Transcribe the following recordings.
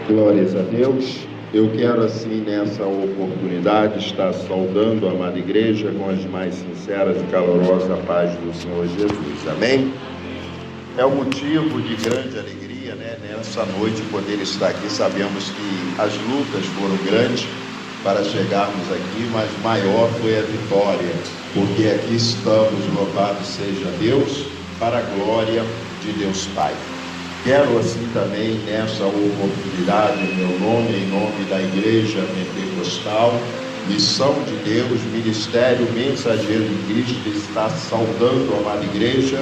Glórias a Deus. Eu quero assim nessa oportunidade estar saudando a amada igreja com as mais sinceras e calorosas paz do Senhor Jesus. Amém? É um motivo de grande alegria, nessa noite poder estar aqui. Sabemos que as lutas foram grandes para chegarmos aqui, mas maior foi a vitória, porque aqui estamos, louvado seja Deus, para a glória de Deus Pai. Quero assim também nessa oportunidade, em meu nome, em nome da Igreja Pentecostal, Missão de Deus, Ministério Mensageiro de Cristo, estar saudando a amada igreja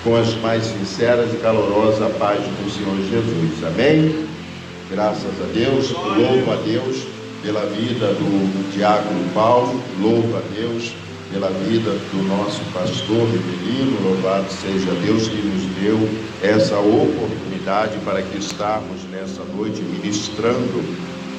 com as mais sinceras e calorosas paz do Senhor Jesus. Amém? Graças a Deus, louvo a Deus pela vida do diácono Paulo, louvo a Deus pela vida do nosso pastor Rivelino, louvado seja Deus que nos deu essa oportunidade para que estarmos nessa noite ministrando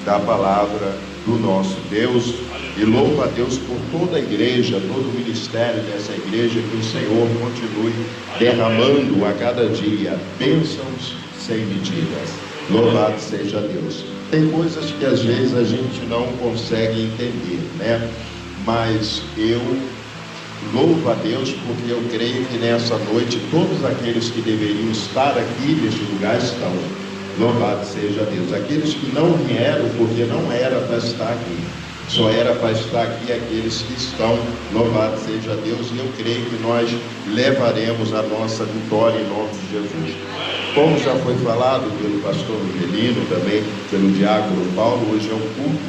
da palavra do nosso Deus, e louvo a Deus por toda a igreja, todo o ministério dessa igreja, que o Senhor continue derramando a cada dia bênçãos sem medidas. Louvado seja Deus. Tem coisas que às vezes a gente não consegue entender, mas eu louvo a Deus porque eu creio que nessa noite todos aqueles que deveriam estar aqui neste lugar estão. Louvado seja Deus. Aqueles que não vieram porque não era para estar aqui, só era para estar aqui aqueles que estão. Louvado seja Deus. E eu creio que nós levaremos a nossa vitória em nome de Jesus. Como já foi falado pelo pastor Rivelino, também pelo diácono Paulo, hoje é um culto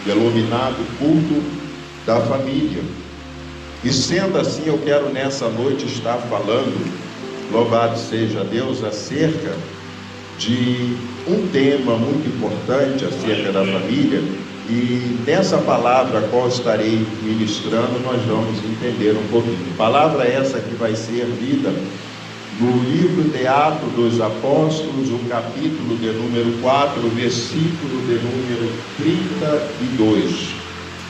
denominado culto da família. E sendo assim, eu quero nessa noite estar falando, louvado seja Deus, acerca de um tema muito importante acerca da família. E nessa palavra a qual estarei ministrando, nós vamos entender um pouquinho. Palavra essa que vai ser lida no livro de Atos dos Apóstolos, o capítulo de número 4, versículo de número 32.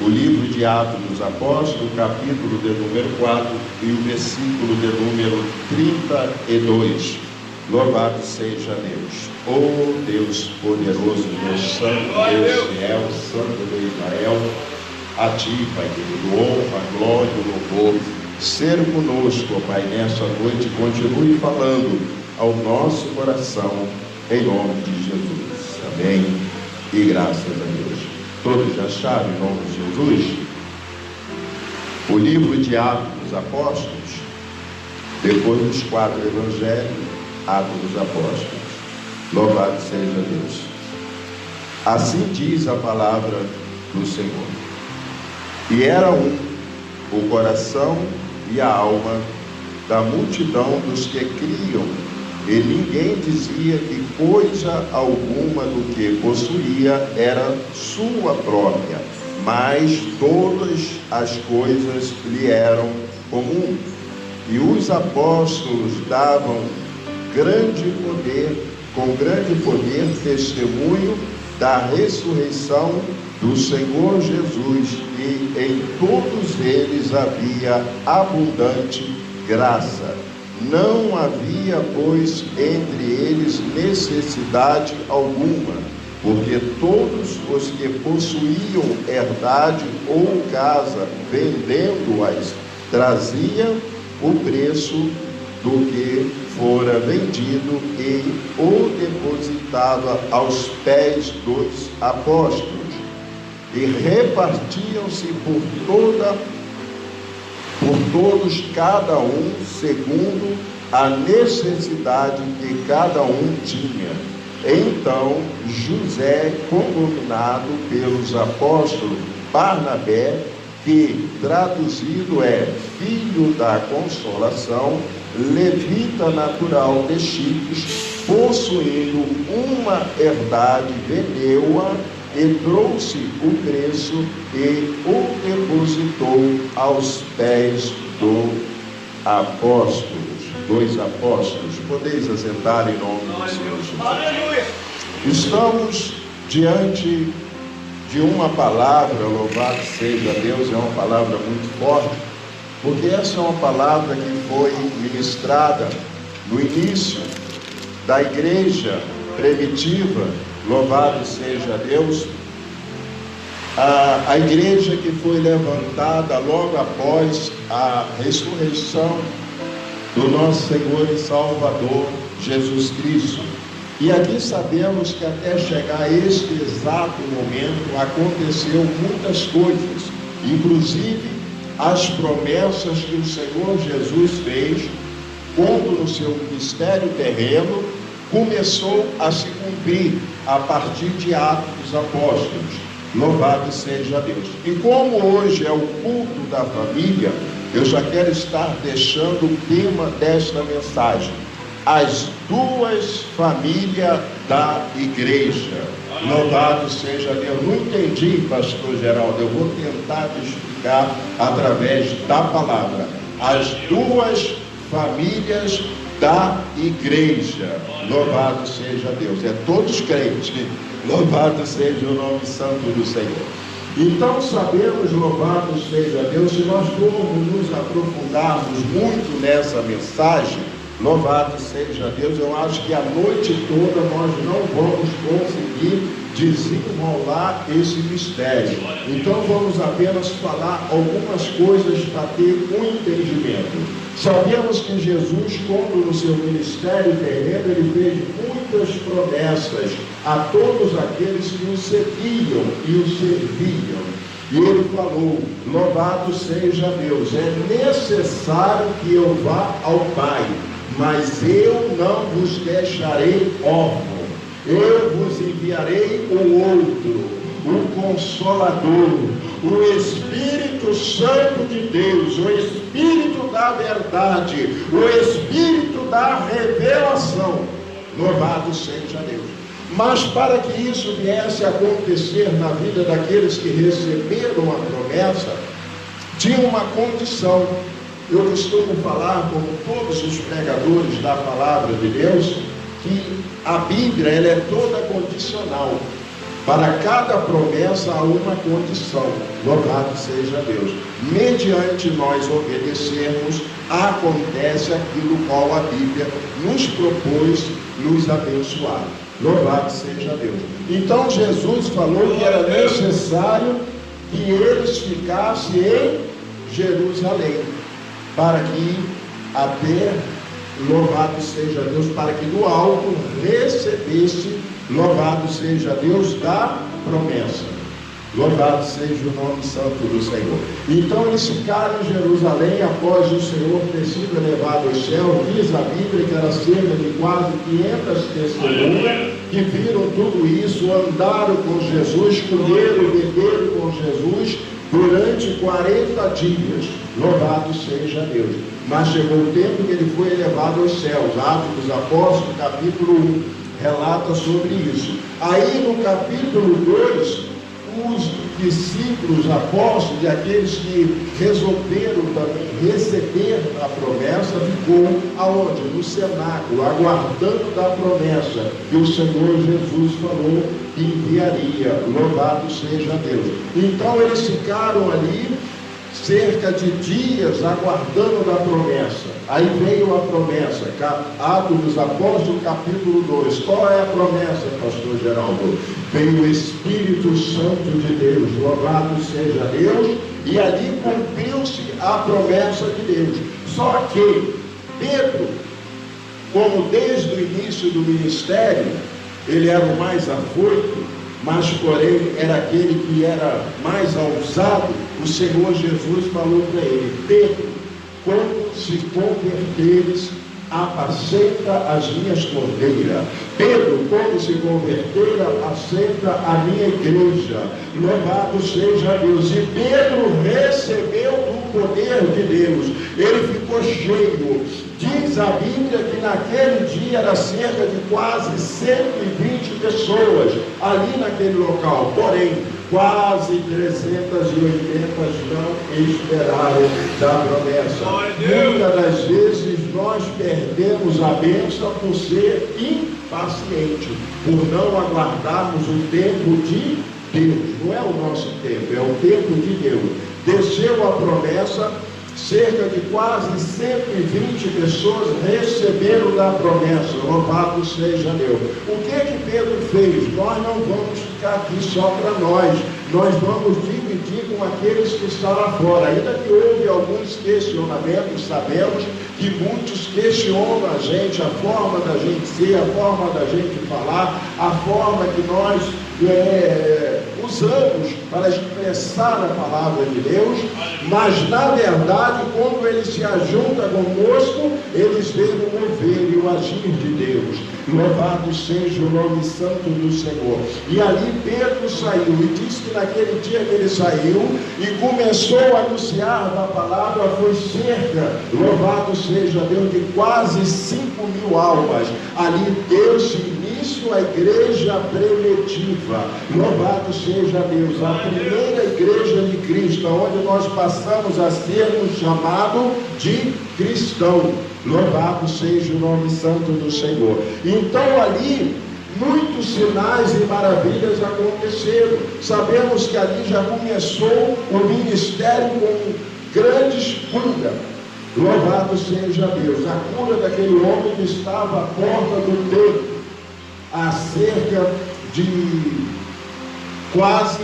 O livro de Atos dos Apóstolos, capítulo de número 4 e o versículo de número 32. Louvado seja Deus. Oh Deus poderoso, Deus santo, Deus fiel, santo de Israel, a ti, Pai querido, honra, glória e louvor. Ser conosco, ó Pai, nessa noite, continue falando ao nosso coração, em nome de Jesus. Amém. E graças a Deus. Todos já acharam em nome de Jesus? O livro de Atos dos Apóstolos, depois dos 4 evangelhos, Atos dos Apóstolos. Louvado seja Deus. Assim diz a palavra do Senhor. E era o coração e a alma da multidão dos que criam, e ninguém dizia que coisa alguma do que possuía era sua própria, mas todas as coisas lhe eram comum. E os apóstolos davam com grande poder, testemunho da ressurreição do Senhor Jesus, e em todos eles havia abundante graça. Não havia, pois, entre eles necessidade alguma, porque todos os que possuíam herdade ou casa, vendendo-as, traziam o preço do que fora vendido e o depositava aos pés dos apóstolos, e repartiam-se por todos, cada um segundo a necessidade que cada um tinha. Então José, cognominado pelos apóstolos Barnabé, que traduzido é filho da consolação, levita natural de Chipre, possuindo uma herdade, vendeu-a e trouxe o preço e o depositou aos pés dos apóstolos. Podeis assentar em nome do Senhor Jesus. Estamos diante de uma palavra, louvado seja Deus, é uma palavra muito forte, porque essa é uma palavra que foi ministrada no início da igreja primitiva, louvado seja Deus, a igreja que foi levantada logo após a ressurreição do nosso Senhor e Salvador Jesus Cristo. E aqui sabemos que até chegar a este exato momento aconteceu muitas coisas, inclusive as promessas que o Senhor Jesus fez quando no seu ministério terreno começou a se cumprir a partir de Atos dos Apóstolos. Louvado seja Deus. E como hoje é o culto da família, eu já quero estar deixando o tema desta mensagem: as duas famílias da igreja. Louvado seja Deus. Não entendi, pastor Geraldo, eu vou tentar te explicar através da palavra. As duas famílias da igreja. Louvado seja Deus. É todos crentes. Louvado seja o nome santo do Senhor. Então sabemos, louvado seja Deus, se nós formos nos aprofundarmos muito nessa mensagem, louvado seja Deus, eu acho que a noite toda nós não vamos conseguir desenrolar esse mistério. Então vamos apenas falar algumas coisas para ter um entendimento. Sabemos que Jesus, quando no seu ministério terreno, ele fez muitas promessas a todos aqueles que o seguiam e o serviam. E ele falou: louvado seja Deus, é necessário que eu vá ao Pai, mas eu não vos deixarei órfãos. Eu vos enviarei o outro, o Consolador, o Espírito Santo de Deus, o Espírito da verdade, o Espírito da revelação. Louvado seja Deus. Mas para que isso viesse a acontecer na vida daqueles que receberam a promessa, tinha uma condição. Eu costumo falar, como todos os pregadores da palavra de Deus, que a Bíblia ela é toda condicional. Para cada promessa há uma condição. Louvado seja Deus. Mediante nós obedecermos, acontece aquilo qual a Bíblia nos propôs nos abençoar. Louvado seja Deus. Então Jesus falou que era necessário que eles ficassem em Jerusalém, para que até, louvado seja Deus, para que do alto recebesse, louvado seja Deus, da promessa. Louvado seja o nome santo do Senhor. Então eles ficaram em Jerusalém após o Senhor ter sido elevado ao céu. Diz a Bíblia que era cerca de quase 500 testemunhas que viram tudo isso, andaram com Jesus, comeram e beberam com Jesus durante 40 dias. Louvado seja Deus. Mas chegou o tempo que ele foi elevado aos céus. Atos dos Apóstolos, capítulo 1, relata sobre isso. Aí no capítulo 2, os discípulos, apóstolos e aqueles que resolveram também receber a promessa, ficou aonde? No cenáculo, aguardando da promessa que o Senhor Jesus falou que enviaria. Louvado seja Deus. Então eles ficaram ali cerca de dias aguardando da promessa. Aí veio a promessa, Atos dos Apóstolos, capítulo 2. Qual é a promessa, pastor Geraldo? Veio o Espírito Santo de Deus, louvado seja Deus, e ali cumpriu-se a promessa de Deus. Só que Pedro, como desde o início do ministério, ele era o mais afoito, mas porém era aquele que era mais ousado. O Senhor Jesus falou para ele: Pedro, quando se converteres, apacenta as minhas cordeiras. Pedro, quando se converter, apacenta a minha igreja. Louvado seja Deus. E Pedro recebeu do poder de Deus. Ele ficou cheio. Diz a Bíblia que naquele dia era cerca de quase 120 pessoas ali naquele local. Porém, quase 380 não esperaram da promessa. Muitas das vezes nós perdemos a bênção por ser impaciente, por não aguardarmos o tempo de Deus. Não é o nosso tempo, é o tempo de Deus. Desceu a promessa, cerca de quase 120 pessoas receberam da promessa. Louvado seja Deus. O que Pedro fez? Nós não vamos ficar aqui só para nós. Nós vamos dividir com aqueles que estão lá fora. Ainda que houve alguns questionamentos, sabemos que muitos questionam a gente, a forma da gente ser, a forma da gente falar, a forma que nós usamos para expressar a palavra de Deus, mas na verdade, quando eles se ajuntam conosco, eles veem o mover e o agir de Deus. Louvado seja o nome santo do Senhor. E ali Pedro saiu, e diz que naquele dia que ele saiu e começou a anunciar a palavra, foi cerca, louvado seja Deus, de quase 5.000 almas. Ali deu-se início à igreja primitiva. Louvado seja Deus, a primeira igreja de Cristo, onde nós passamos a sermos chamados de cristão. Louvado seja o nome santo do Senhor. Então ali muitos sinais e maravilhas aconteceram. Sabemos que ali já começou o ministério com grandes curas. Louvado seja Deus. A cura daquele homem que estava à porta do templo há cerca de quase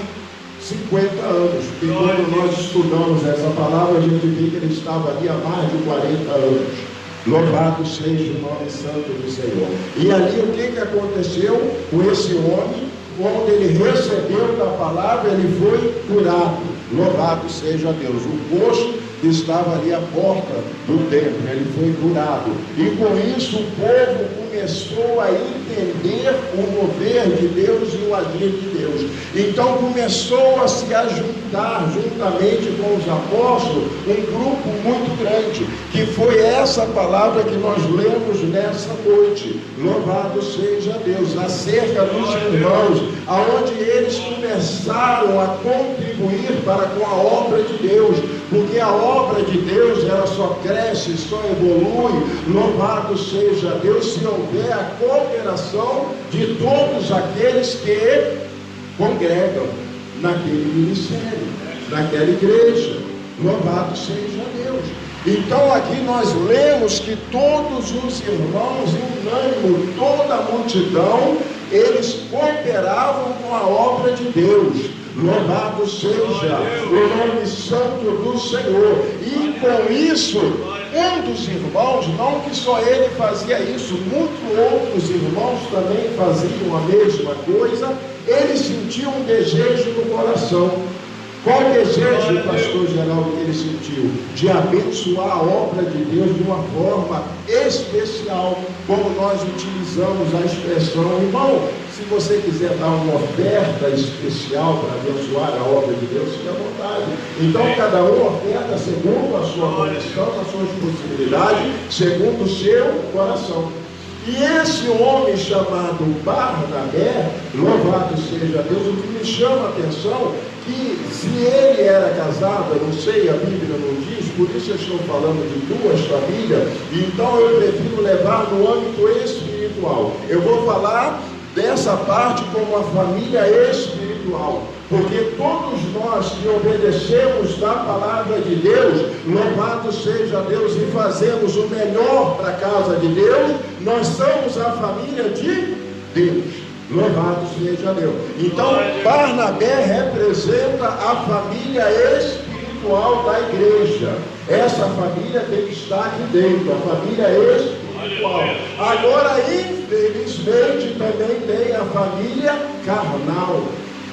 50 anos. E quando nós estudamos essa palavra, a gente vê que ele estava ali há mais de 40 anos. Louvado seja o nome santo do Senhor. E ali o que aconteceu com esse homem? Quando ele recebeu da palavra, ele foi curado. Louvado seja Deus. O coxo que estava ali à porta do templo, ele foi curado. E com isso o povo começou a entender o mover de Deus e o agir de Deus. Então começou a se ajuntar juntamente com os apóstolos um grupo muito grande, que foi essa palavra que nós lemos nessa noite. Louvado seja Deus, acerca dos irmãos, aonde eles começaram a contribuir para com a obra de Deus, porque a obra de Deus ela só cresce, só evolui. Louvado seja Deus se houver a cooperação de todos aqueles que congregam naquele ministério, naquela igreja. Louvado seja Deus. Então aqui nós lemos que todos os irmãos, unânime, toda a multidão, eles cooperavam com a obra de Deus. Louvado seja o nome santo do Senhor. E com isso, um dos irmãos, não que só ele fazia isso, muitos outros irmãos também faziam a mesma coisa, ele sentiu um desejo no coração. Qual o desejo, pastor Geraldo, que ele sentiu? De abençoar a obra de Deus de uma forma especial, como nós utilizamos a expressão. Irmão, se você quiser dar uma oferta especial para abençoar a obra de Deus, fique à vontade. Então, cada um oferta segundo a sua condição, as suas possibilidades, segundo o seu coração. E esse homem chamado Barnabé, louvado seja Deus, o que me chama a atenção, que se ele era casado, eu não sei, a Bíblia não diz, por isso eu estou falando de duas famílias, então eu prefiro levar no âmbito espiritual. Eu vou falar dessa parte como a família espiritual, porque todos nós que obedecemos da palavra de Deus, louvado seja Deus, e fazemos o melhor para a casa de Deus, nós somos a família de Deus. Louvado seja Deus. Então Barnabé representa a família espiritual da igreja. Essa família tem que estar aqui dentro, a família espiritual. Agora, infelizmente, também tem a família carnal,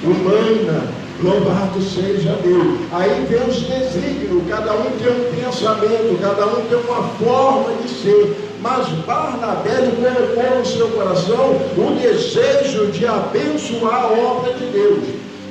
humana. Louvado seja Deus. Aí vem os desígnios, cada um tem um pensamento, cada um tem uma forma de ser. Mas Barnabé colocou no seu coração o desejo de abençoar a obra de Deus.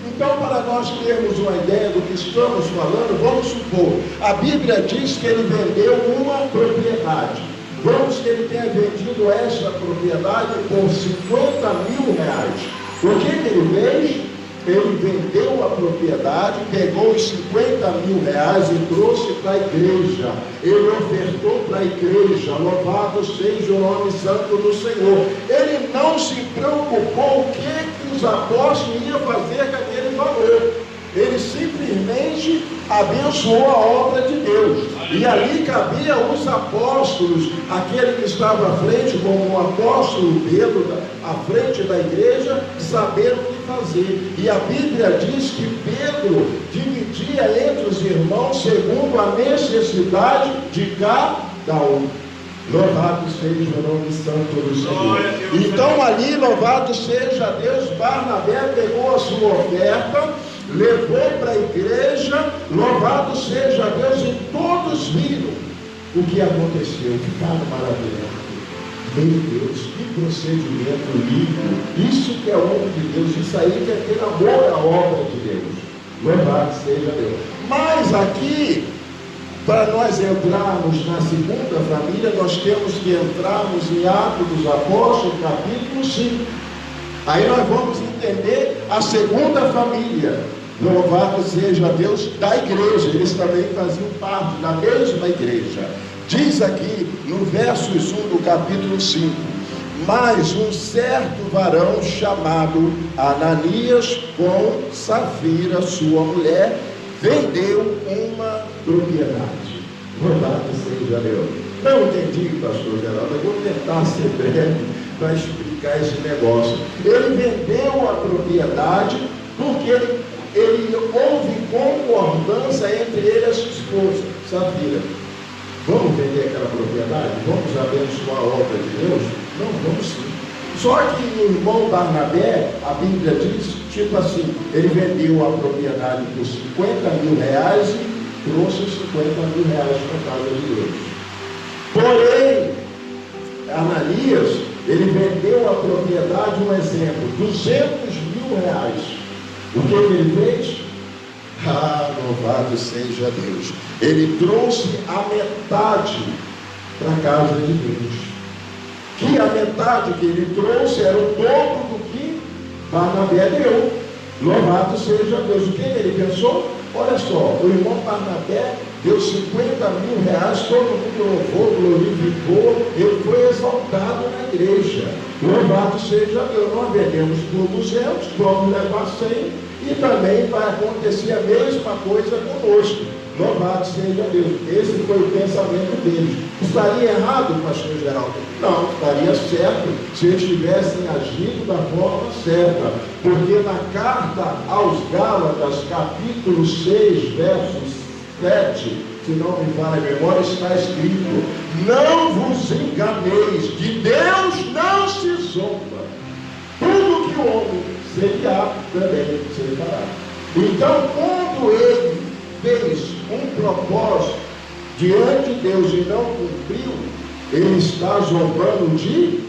Então, para nós termos uma ideia do que estamos falando, vamos supor, a Bíblia diz que ele vendeu uma propriedade. Vamos que ele tenha vendido essa propriedade por 50.000 reais. O que ele fez? Ele vendeu a propriedade, pegou os 50.000 reais e trouxe para a igreja. Ele ofertou para a igreja. Louvado seja o nome santo do Senhor. Ele não se preocupou o que os apóstolos iam fazer com aquele valor. ele simplesmente abençoou a obra de Deus. E ali cabia os apóstolos, aquele que estava à frente, como o apóstolo Pedro, à frente da igreja, saber o que fazer. E a Bíblia diz que Pedro dividia entre os irmãos segundo a necessidade de cada um. Louvado seja o nome santo do Senhor. Então ali, louvado seja Deus, Barnabé pegou a sua oferta, levou para a igreja, louvado seja Deus, e todos viram o que aconteceu, ficaram maravilhados. Meu Deus, que procedimento lindo! Isso que é obra de Deus, isso aí que é ter amor à obra de Deus. Louvado seja Deus. Mas aqui, para nós entrarmos na segunda família, nós temos que entrarmos em Atos dos Apóstolos, capítulo 5. Aí nós vamos entender a segunda família. Louvado seja Deus, da igreja. Eles também faziam parte da mesma igreja. Diz aqui no versos 1 do capítulo 5: mas um certo varão chamado Ananias, com Safira, sua mulher, vendeu uma propriedade. Louvado seja Deus. Não entendi, pastor Geraldo, eu vou tentar ser breve para explicar esse negócio. Ele vendeu a propriedade porque ele houve concordância entre ele e a sua esposa, Safira. Vamos vender aquela propriedade? Vamos abençoar a obra de Deus? Não, vamos sim. Só que o irmão Barnabé, a Bíblia diz, tipo assim, ele vendeu a propriedade por 50 mil reais e trouxe 50 mil reais para a casa de Deus. Porém, Ananias, ele vendeu a propriedade, um exemplo, 200 mil reais. O que ele fez? Ah, louvado seja Deus. Ele trouxe a metade para a casa de Deus. Que a metade que ele trouxe era o dobro do que Barnabé deu. Louvado seja Deus. O que ele pensou? Olha só, o irmão Barnabé deu 50 mil reais, todo mundo louvou, glorificou, ele foi exaltado na igreja. Louvado seja Deus. Nós vendemos por 200, vamos levar 100 e também vai acontecer a mesma coisa conosco. Louvado seja Deus. Esse foi o pensamento deles. Estaria errado, pastor Geraldo? Não, estaria certo se eles tivessem agido da forma certa. Porque na carta aos Gálatas, capítulo 6, verso 7, se não me falha a memória, está escrito: não vos enganeis, de Deus não se zomba. Tudo que o homem seria também se fará. Então, quando ele fez um propósito diante de Deus e não cumpriu, ele está zombando de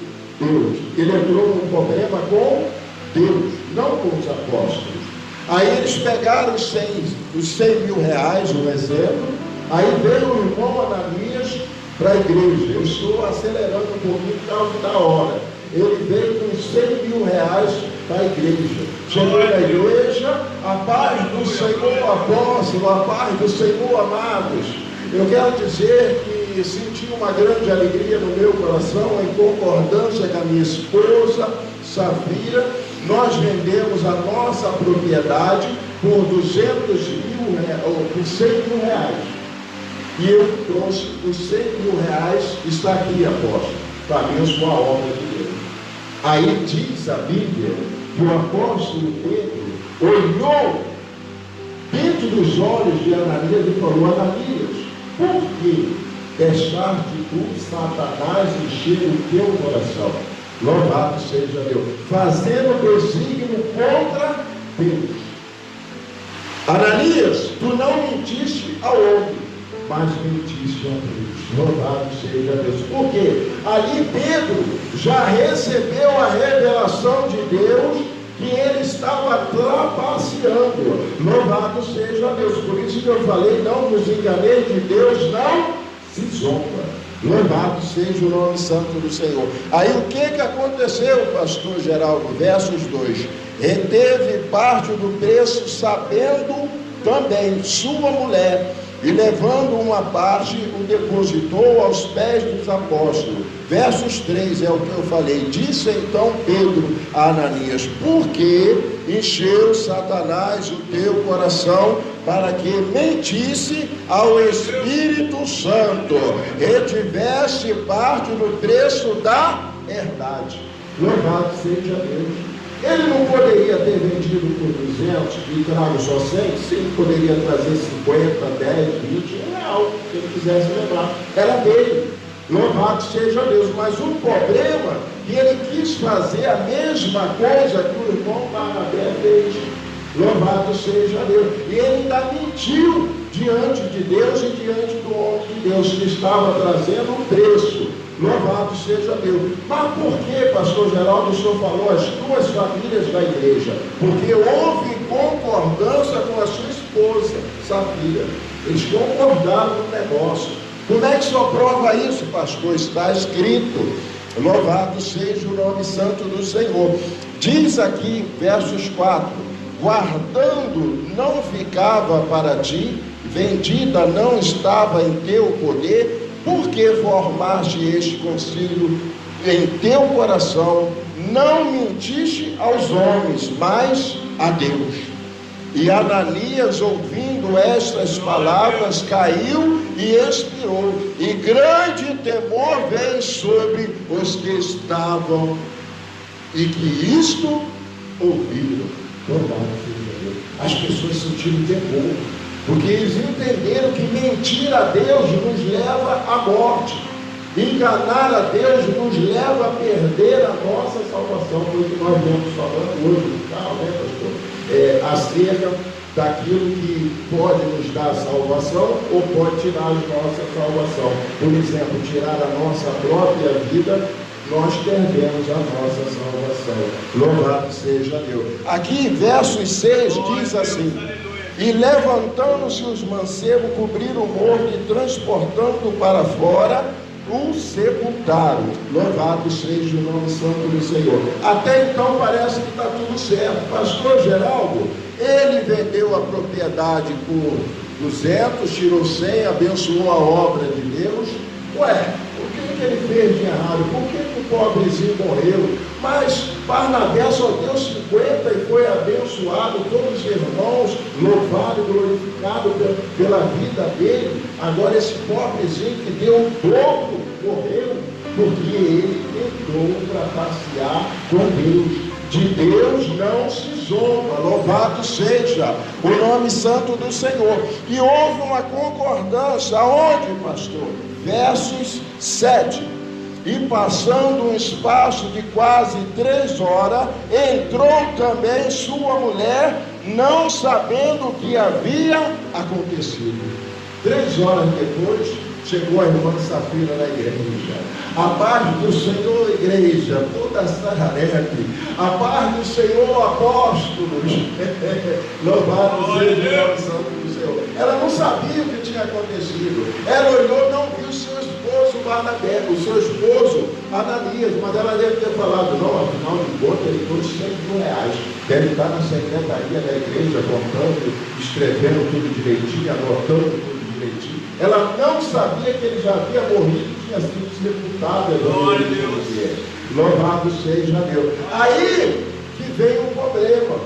Deus. Ele entrou num problema com Deus, não com os apóstolos. Aí eles pegaram os 100 mil reais, um exemplo. Aí veio o irmão Ananias para a igreja. Eu estou acelerando um pouquinho por causa da hora. Ele veio com 100 mil reais para a igreja. Chegou na igreja, a paz do Senhor, apóstolo, a paz do Senhor, amados. Eu quero dizer que senti uma grande alegria no meu coração, em concordância com a minha esposa, Safira. Nós vendemos a nossa propriedade por 200 mil reais, ou por 100 mil reais. E eu trouxe os 100 mil reais, está aqui, apóstolo, para abençoar a obra de Deus. Aí diz a Bíblia que o apóstolo Pedro olhou dentro dos olhos de Ananias e falou: Ananias, por que deixaste tu, Satanás, encher o teu coração? Louvado seja Deus, fazendo desígnio contra Deus. Ananias, tu não mentiste ao homem, mas mentiste a Deus. Louvado seja Deus. Por quê? Ali Pedro já recebeu a revelação de Deus que ele estava trapaceando. Louvado seja Deus. Por isso que eu falei: não nos enganeis, de Deus não se zomba. Louvado seja o nome santo do Senhor. Aí o que aconteceu, pastor Geraldo? Versos 2: reteve parte do preço, sabendo também sua mulher, e levando uma parte, o depositou aos pés dos apóstolos. Versos 3 é o que eu falei. Disse então Pedro a Ananias: por que encheu Satanás o teu coração para que mentisse ao Espírito Santo e tivesse parte do preço da verdade? Louvado seja Deus. Ele não poderia ter vendido por 200 e trago só 100? Sim, poderia trazer 50, 10, 20, real, se ele quisesse levar. Era dele. Louvado seja Deus. Mas o problema é que ele quis fazer a mesma coisa que o irmão Barnabé fez. Louvado seja Deus. E ele ainda mentiu diante de Deus e diante do homem de Deus que estava trazendo um preço. Louvado seja Deus. Mas por que, pastor Geraldo, o senhor falou as duas famílias da igreja? Porque houve concordância com a sua esposa, Safira. Eles concordaram no negócio. Como é que só prova isso, pastor? Está escrito. Louvado seja o nome santo do Senhor. Diz aqui, versos 4: guardando não ficava para ti, vendida não estava em teu poder. Por que formaste este concílio em teu coração? Não mentiste aos homens, mas a Deus. E Ananias, ouvindo estas palavras, caiu e expirou, e grande temor veio sobre os que estavam e que isto ouviram. As pessoas sentiram temor, porque eles entenderam que mentir a Deus nos leva à morte, enganar a Deus nos leva a perder a nossa salvação. Foi o que nós vamos falando hoje no carro, né, pastor? Acerca daquilo que pode nos dar salvação ou pode tirar a nossa salvação. Por exemplo, tirar a nossa própria vida, nós perdemos a nossa salvação. Louvado seja Deus. Aqui, versos 6 diz assim: e levantando-se os mancebos, cobriram o morto e transportando para fora, o sepultaram. Louvado seja o nome santo do Senhor. Até então parece que está tudo certo. Pastor Geraldo, ele vendeu a propriedade por 200, tirou 100, abençoou a obra de Deus. Ué, o que ele fez de errado? Por que o pobrezinho morreu? Mas Barnabé só deu 50 e foi abençoado, todos os irmãos, louvado e glorificado pela vida dele. Agora esse pobrezinho que deu um pouco, morreu, porque ele tentou trapacear com Deus. De Deus não se zomba. Louvado seja o nome santo do Senhor. E houve uma concordância. Aonde, pastor? Versos 7. E passando um espaço de quase 3 horas, entrou também sua mulher, não sabendo o que havia acontecido. 3 horas depois, chegou a irmã Safira na igreja. A paz do Senhor, igreja, toda a Sararete. A paz do Senhor, apóstolos. Louvado seja o nome santo do Senhor. Ela não sabia o que tinha acontecido. Ela olhou, não viu seu esposo Barnabé, o seu esposo Ananias, mas ela deve ter falado: não, afinal de contas, ele trouxe 100 mil reais. Deve estar na secretaria da igreja, contando, escrevendo tudo direitinho, anotando tudo direitinho. Ela não sabia que ele já havia morrido, tinha sido sepultado. Louvado seja Deus. Aí que vem um problema,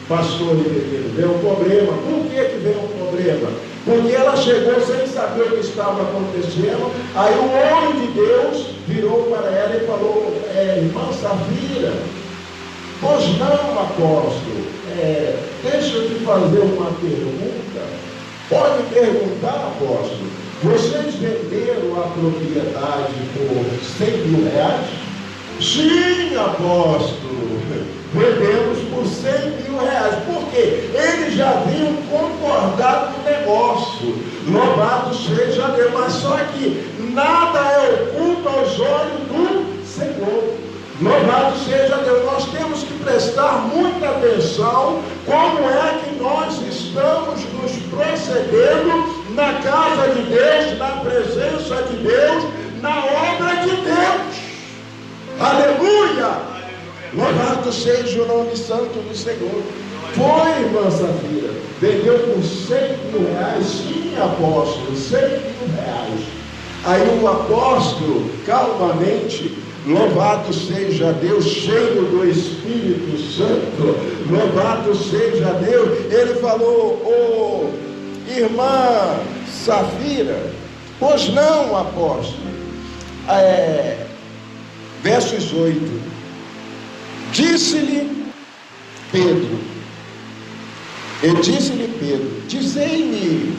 pastor Ribeiro, veio um problema. Por que veio um problema? Porque ela chegou sem saber o que estava acontecendo. Aí o homem de Deus virou para ela e falou: irmã Safira, pois não, apóstolo, deixa eu te fazer uma pergunta. Pode perguntar, apóstolo. Vocês venderam a propriedade por 100 mil reais? Sim, apóstolo. Vendemos por 100 mil reais. Por quê? Eles já haviam concordado no negócio. Louvado seja Deus. Mas só que nada é oculto aos olhos do Senhor. Louvado seja Deus. Nós temos que prestar muita atenção como é que nós estamos nos procedendo na casa de Deus, na presença de Deus, na obra de Deus. Aleluia! Louvado seja o nome santo do Senhor. Foi, irmã Safira, vendeu por 100 mil reais. Sim, apóstolo, 100 mil reais. Aí o apóstolo, calmamente, louvado seja Deus, cheio do Espírito Santo, louvado seja Deus, ele falou: ô irmã Safira, pois não, apóstolo. Versos 8: disse-lhe Pedro, dizei-me,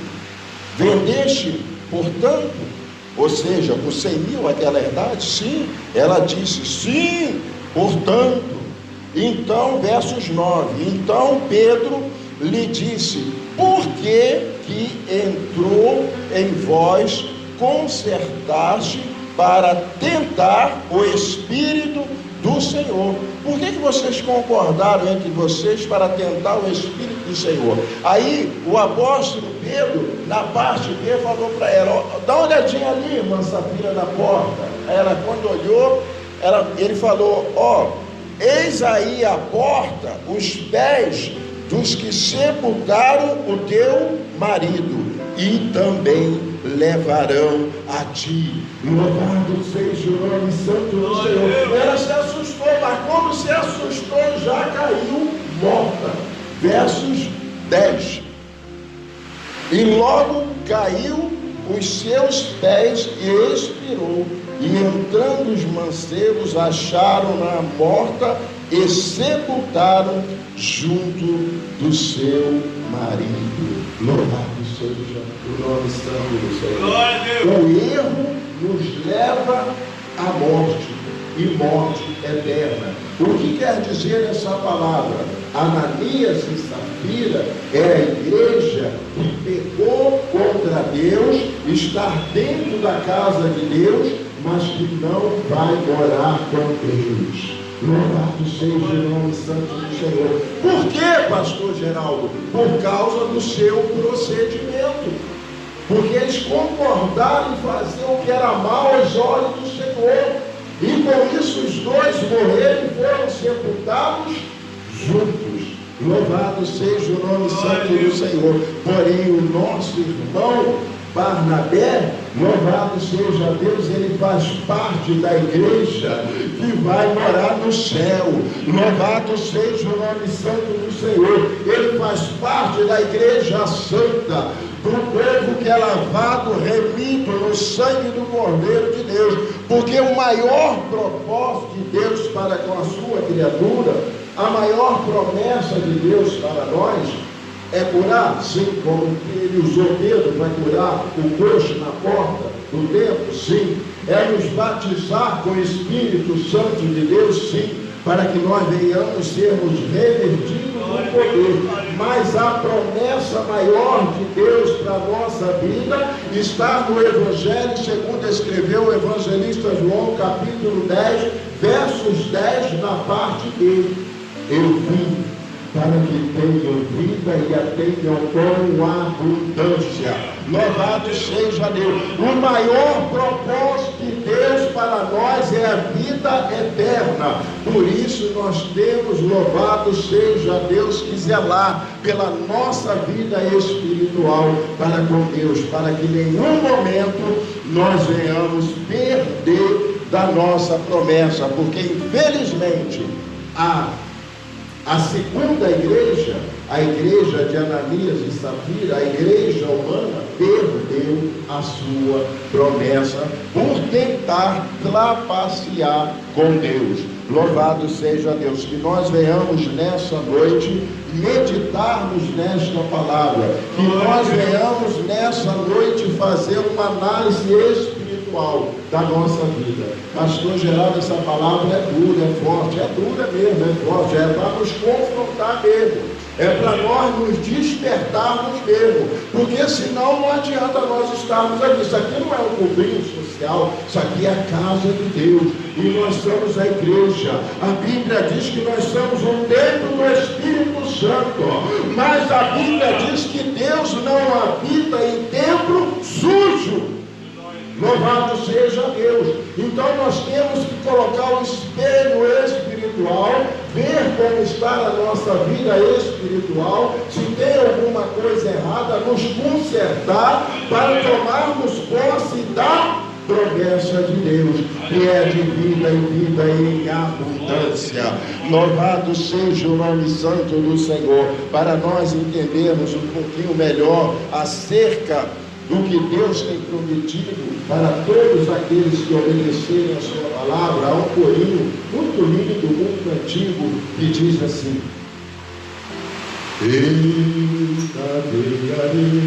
vendeste portanto, ou seja, por 100.000 aquela herdade? Sim. Ela disse: sim, portanto. Então, versos 9: então Pedro lhe disse: por que entrou em vós consertaste para tentar o Espírito do Senhor? Por que vocês concordaram entre vocês para tentar o Espírito do Senhor? Aí o apóstolo Pedro, na parte B, falou para ela: dá uma olhadinha ali, irmã Safira, na porta. Ela, quando olhou, ele falou: eis aí a porta os pés dos que sepultaram o teu marido, e também levarão a ti. Louvado seja o nome santo do Senhor. Ela se assustou, mas quando se assustou, já caiu morta. Versos 10: e logo caiu os seus pés e expirou. E entrando os mancebos, acharam-na morta e sepultaram junto do seu marido. Louvado seja o nome santo do Senhor. O erro nos leva à morte, e morte eterna. O que quer dizer essa palavra? Ananias e Safira é a igreja que pecou contra Deus, está dentro da casa de Deus, mas que não vai morar com Deus. Louvado seja o nome santo do Senhor. Por quê, pastor Geraldo? Por causa do seu procedimento. Porque eles concordaram em fazer o que era mal aos olhos do Senhor. E com isso os dois morreram e foram sepultados juntos. Louvado seja o nome santo do Senhor. Porém, o nosso irmão Barnabé, louvado seja Deus, ele faz parte da igreja que vai morar no céu. Louvado seja o nome santo do Senhor. Ele faz parte da igreja santa, do povo que é lavado, remido no sangue do Cordeiro de Deus. Porque o maior propósito de Deus para com a sua criatura, a maior promessa de Deus para nós, é curar, sim, como ele usou Pedro para curar o coxo na porta do templo, sim. É nos batizar com o Espírito Santo de Deus, sim, para que nós venhamos sermos revertidos no poder. Mas a promessa maior de Deus para a nossa vida está no Evangelho, segundo escreveu o evangelista João, capítulo 10, versos 10, na parte B. Eu vim para que tenham vida e a tenham com abundância. Louvado seja Deus. O maior propósito de Deus para nós é a vida eterna. Por isso nós temos, louvado seja Deus, que zelar pela nossa vida espiritual para com Deus, para que em nenhum momento nós venhamos perder da nossa promessa, porque infelizmente a segunda igreja, a igreja de Ananias e Safira, a igreja humana, perdeu a sua promessa por tentar trapacear com Deus. Louvado seja Deus, que nós venhamos nessa noite meditarmos nesta palavra, que nós venhamos nessa noite fazer uma análise espiritual da nossa vida. Pastor Geraldo, essa palavra é dura, é forte, é dura mesmo, é forte, é para nos confrontar mesmo, é para nós nos despertarmos mesmo, porque senão não adianta nós estarmos aqui. Isso aqui não é um clubinho social, isso aqui é a casa de Deus, e nós somos a igreja. A Bíblia diz que nós somos um templo do Espírito Santo, mas a Bíblia diz que Deus não habita em templo sujo. Louvado seja Deus. Então nós temos que colocar o espelho espiritual, ver como está a nossa vida espiritual, se tem alguma coisa errada, nos consertar para tomarmos posse da promessa de Deus, que é de vida em vida e em abundância. Louvado seja o nome santo do Senhor, para nós entendermos um pouquinho melhor acerca do que Deus tem prometido para todos aqueles que obedecerem a sua palavra. Há um corinho muito lindo, muito antigo, que diz assim: eu navegarei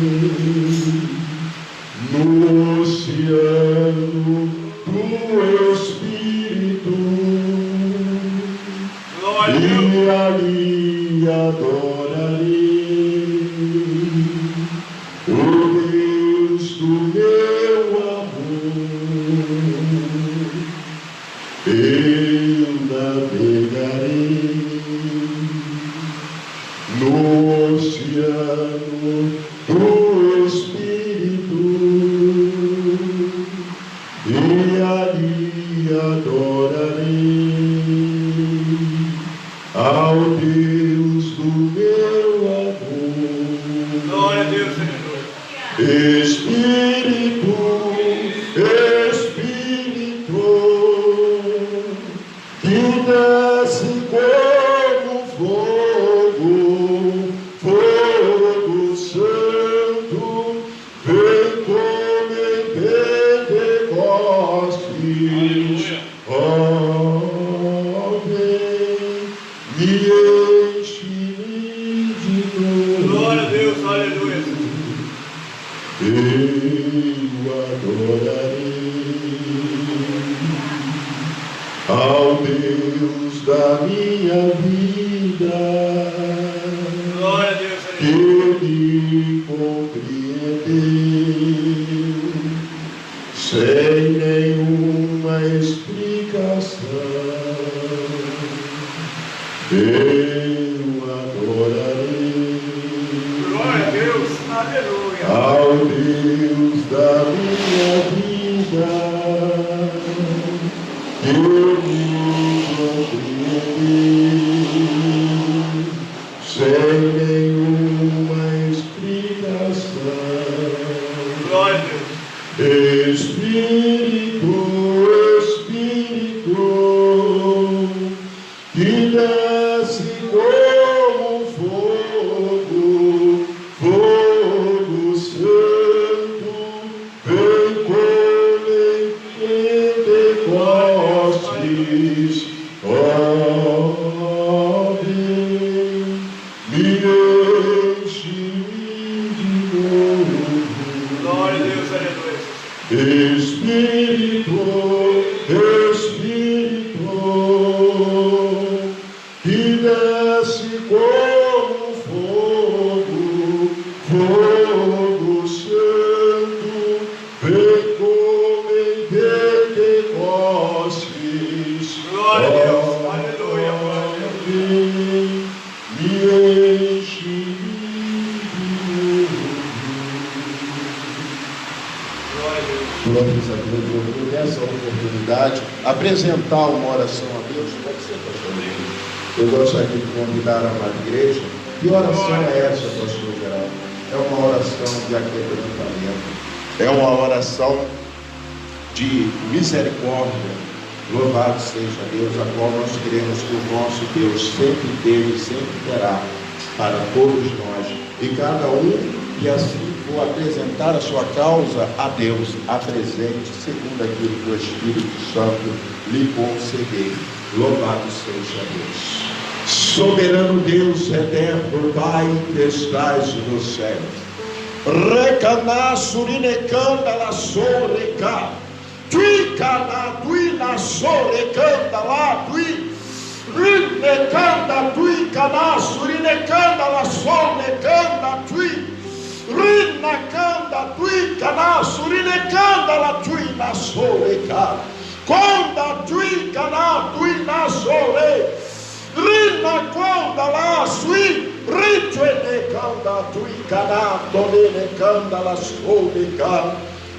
no oceano do Espírito, e ali adorarei o Deus do meu amor. Eu navegarei no oceano do Espírito, e ali adorarei ao Deus do meu amor. Glória a Deus, Senhor. Espírito, Espírito, que desce como fogo, fogo santo, vem como em Pentecostes. Oh, vem, me enche de novo. Glória a Deus, aleluia. Eu adorarei ao Deus da minha vida, Glória a Deus, que aleluia. me compreendeu sem nenhuma explicação. Eu adorarei Glória a Deus, aleluia. ao Deus da minha vida, que me compreendeu sem nenhuma explicação. Glória a Deus. Espírito, Espírito, que desce como fogo, fogo santo, vem como em Pentecostes. Oh, vem, me enche de novo. Glória a Deus, aleluia. Espírito, Espírito, que desce como fogo, fogo santo, vem como em Pentecostes. Glória a Deus, aleluia, glória a Deus. Vem, me enche de novo. Glória a Deus. Glórias a Deus. Eu vou nessa oportunidade apresentar uma oração a Deus. Pode ser, pastor Lino. Eu gostaria de convidar a amada igreja. Que oração é essa, pastor Geraldo? É uma oração de aquebrantamento. É uma oração de misericórdia. Louvado seja Deus, a qual nós queremos que o nosso Deus sempre teve e sempre terá para todos nós. E cada um que assim for apresentar a sua causa a Deus, apresente segundo aquilo que o Espírito Santo lhe conceder. Louvado seja Deus. Soberano Deus eterno, Pai que estás no céu. Recaná surinecanda la soreca. Tui cana, tui na sorecanda lá, tui. Rinecanda, tui cana, surinecanda la sonecanda, tui. Rinacanda, tui cana, surinecanda la tui na soreca. Conda, tui cana, tui na sore. Rinaconda lá, sui. Rituenecanda, tui cana, tolenecanda la soreca.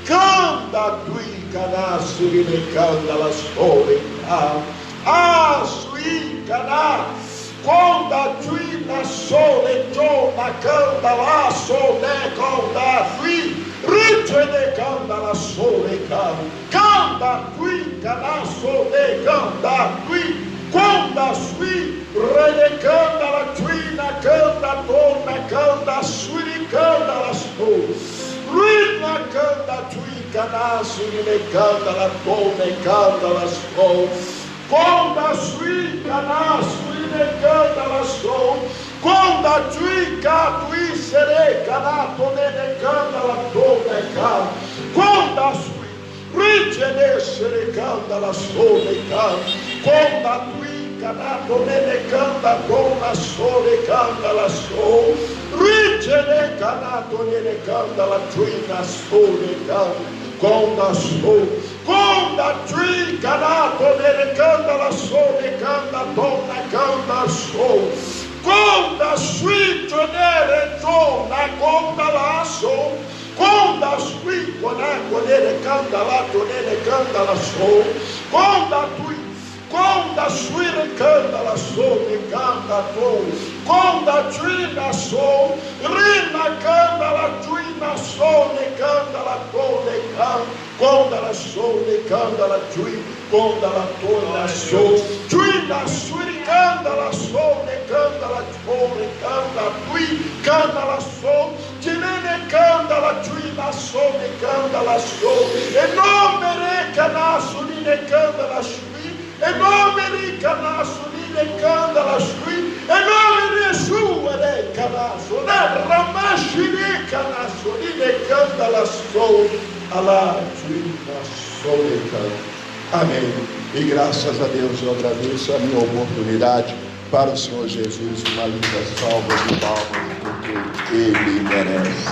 Canda, tui cana, surinecanda la soreca. Ah, sui cana. Conda tui na sole na canda la sole conda tui ritue de canda la sole canda canasso de canta qui, conda sui, redecanda la tuina, canta torna, canta sui, canta la sto, ruina canta tui, canasso, ne canta la torna, canta la sto, conda sui, canasso, ne canta la sto, conda tui, catui, sere, canato, ne canta la torna, canta, conda sui, Rigene essere canta la sole canta, conda tui canato nene canta, donna sole canta la sole, rigene canato nene canta la tuina sole canta, conda sole, conda tui canato nene canta la sole canta, donna canta sole, conda sui tonere donna conda la sole, conda sui conaco nele canta la tonele canta la so, conda tui, conda sui canta la so, ne canta tu, conda tuina so, rina canta la tuina so, ne canta la to, ne canta, conda la so, ne canta la tui, conda la tuina so, tuina sui canta la so, ne canta la to, ne canta tui, canta la so, Tirene canta la tuina so, ne canta la so, e nome re canasso ni ne canta la sui, e nome re canasso ni ne canta la sui, e nome re su re canasso, ne ramasci ne canasso ni ne canta la so, alla tuina so ne canta. Amém. E graças a Deus eu agradeço a minha oportunidade para o Senhor Jesus, uma linda salva de palmas, porque Ele merece.